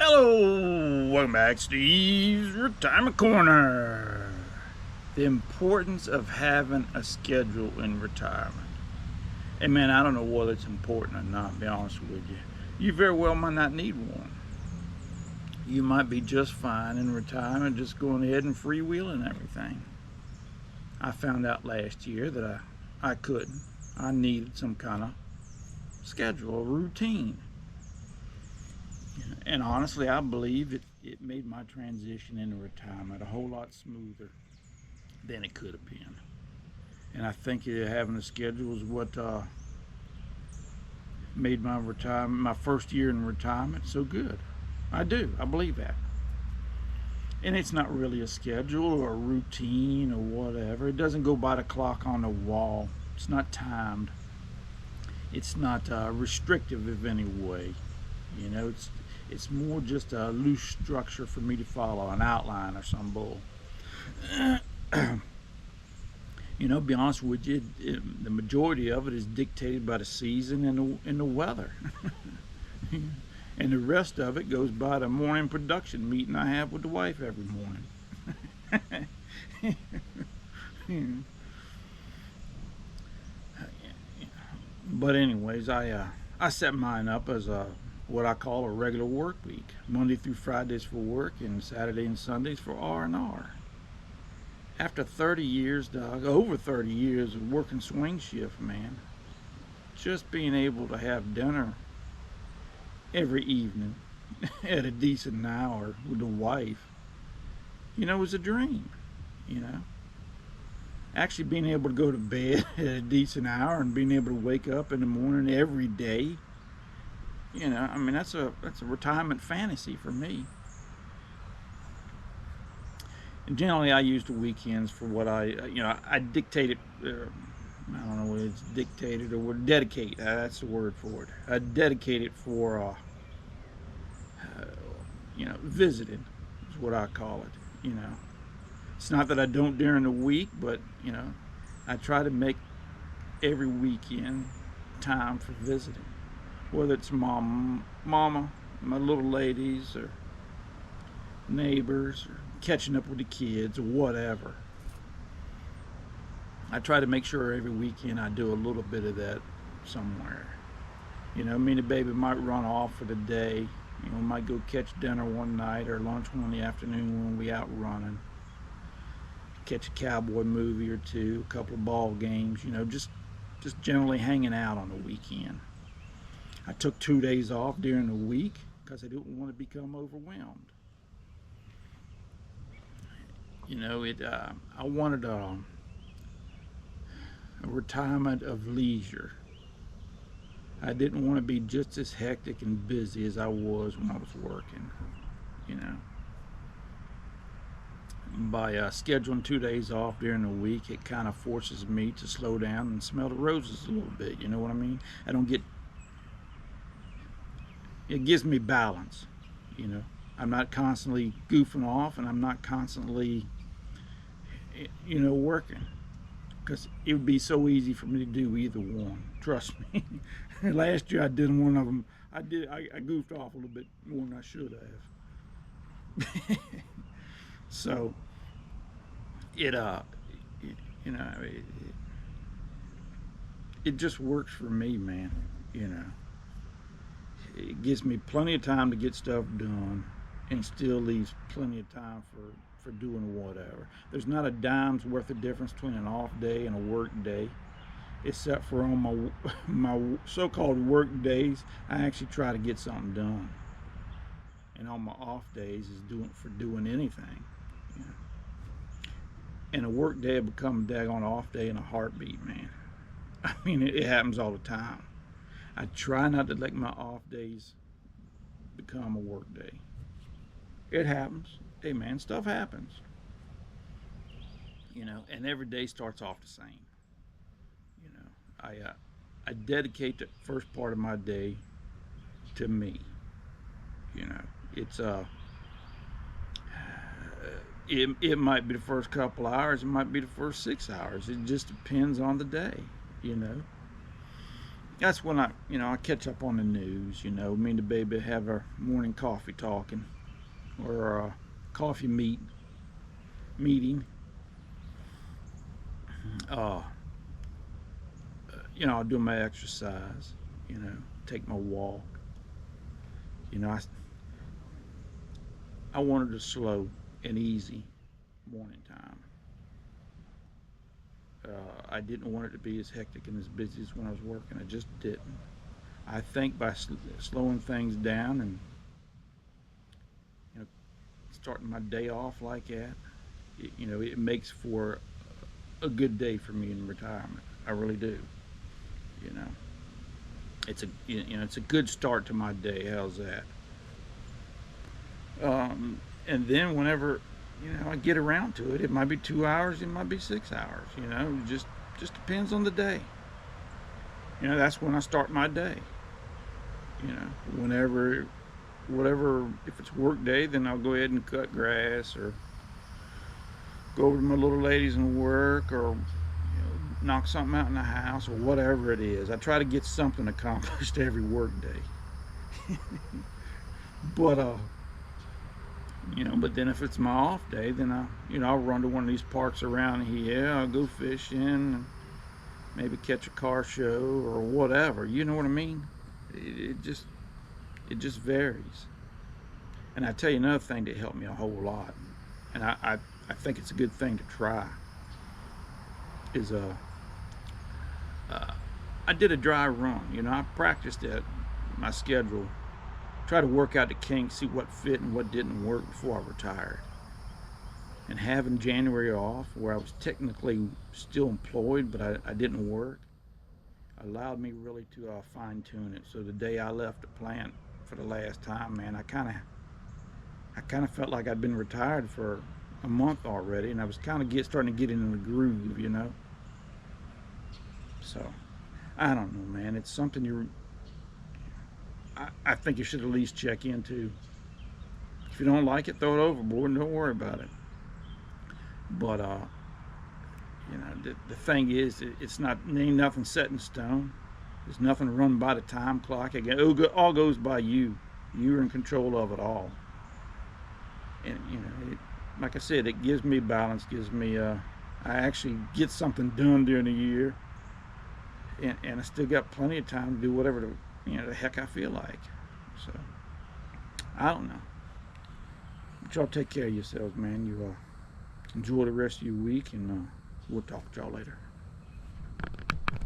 Hello, welcome back, Steve's Retirement Corner. The importance of having a schedule in retirement. Hey man, I don't know whether it's important or not, to be honest with you. You very well might not need one. You might be just fine in retirement, just going ahead and freewheeling everything. I found out last year that I couldn't. I needed some kind of schedule, a routine. And honestly, I believe it made my transition into retirement a whole lot smoother than it could have been. And I think having a schedule is what made my first year in retirement so good. I do. I believe that. And it's not really a schedule or a routine or whatever. It doesn't go by the clock on the wall. It's not timed. It's not restrictive in any way. You know, it's more just a loose structure for me to follow, an outline or some bull. You know, be honest with you, the majority of it is dictated by the season and the weather. And the rest of it goes by the morning production meeting I have with the wife every morning. But anyways, I set mine up as what I call a regular work week. Monday through Fridays for work and Saturday and Sundays for R&R. After 30 years, dog, over 30 years of working swing shift, man, just being able to have dinner every evening at a decent hour with the wife, you know, was a dream, you know. Actually being able to go to bed at a decent hour and being able to wake up in the morning every day, you know, I mean, that's a retirement fantasy for me. And generally, I use the weekends for what I dictate it. I don't know whether it's dictated or what dedicate. That's the word for it. I dedicate it for, visiting is what I call it. You know, it's not that I don't during the week, but you know, I try to make every weekend time for visiting. Whether it's mama, my little ladies, or neighbors, or catching up with the kids, or whatever. I try to make sure every weekend I do a little bit of that somewhere. You know, me and the baby might run off for the day. You know, might go catch dinner one night or lunch one in the afternoon when we out running. Catch a cowboy movie or two, a couple of ball games. You know, just generally hanging out on the weekend. I took 2 days off during the week because I didn't want to become overwhelmed. You know, I wanted a retirement of leisure. I didn't want to be just as hectic and busy as I was when I was working. You know, by scheduling 2 days off during the week, it kind of forces me to slow down and smell the roses a little bit. You know what I mean? It gives me balance. You know, I'm not constantly goofing off, and I'm not constantly, you know, working, because it would be so easy for me to do either one. Trust me. Last year I did one of them. I goofed off a little bit more than I should have. So it just works for me, man. You know, it gives me plenty of time to get stuff done, and still leaves plenty of time for doing whatever. There's not a dime's worth of difference between an off day and a work day, except for on my so-called work days, I actually try to get something done. And on my off days is doing anything. You know? And a work day will become a daggone off day in a heartbeat, man. I mean, it happens all the time. I try not to let my off days become a work day. It happens. Hey man, stuff happens. You know, and every day starts off the same. You know, I dedicate the first part of my day to me. You know, it's it might be the first couple hours, it might be the first 6 hours. It just depends on the day. You know, that's when I catch up on the news. Me and the baby have our morning coffee talking, or coffee meeting. Uh, I'll do my exercise. You know, take my walk. You know, I wanted a slow and easy morning time. I didn't want it to be as hectic and as busy as when I was working. I just didn't. I think by slowing things down and you know starting my day off like that, it makes for a good day for me in retirement. I really do. You know, it's a good start to my day. How's that? And then whenever I get around to it, it might be 2 hours, it might be 6 hours. It just depends on the day. That's when I start my day. Whenever whatever, if it's work day, then I'll go ahead and cut grass or go over to my little ladies and work, or knock something out in the house, or whatever it is. I try to get something accomplished every work day. but but then if it's my off day, then I'll run to one of these parks around here. I'll go fishing, and maybe catch a car show or whatever. You know what I mean? It just varies. And I tell you another thing that helped me a whole lot, and I think it's a good thing to try, is I did a dry run. I practiced at my schedule, try to work out the kinks, see what fit and what didn't work before I retired. And having January off, where I was technically still employed, but I didn't work, allowed me really to fine tune it. So the day I left the plant for the last time, man, I kind of felt like I'd been retired for a month already, and I was kind of starting to get into the groove. So I don't know, man. It's something I think you should at least check into. If you don't like it, throw it overboard and don't worry about it. But the thing is, ain't nothing set in stone. There's nothing run by the time clock. Again, it all goes by you. You're in control of it all. And like I said, it gives me balance. Gives me I actually get something done during the year, and I still got plenty of time to do whatever the heck I feel like. So I don't know. But y'all take care of yourselves, man. You enjoy the rest of your week, and we'll talk to y'all later.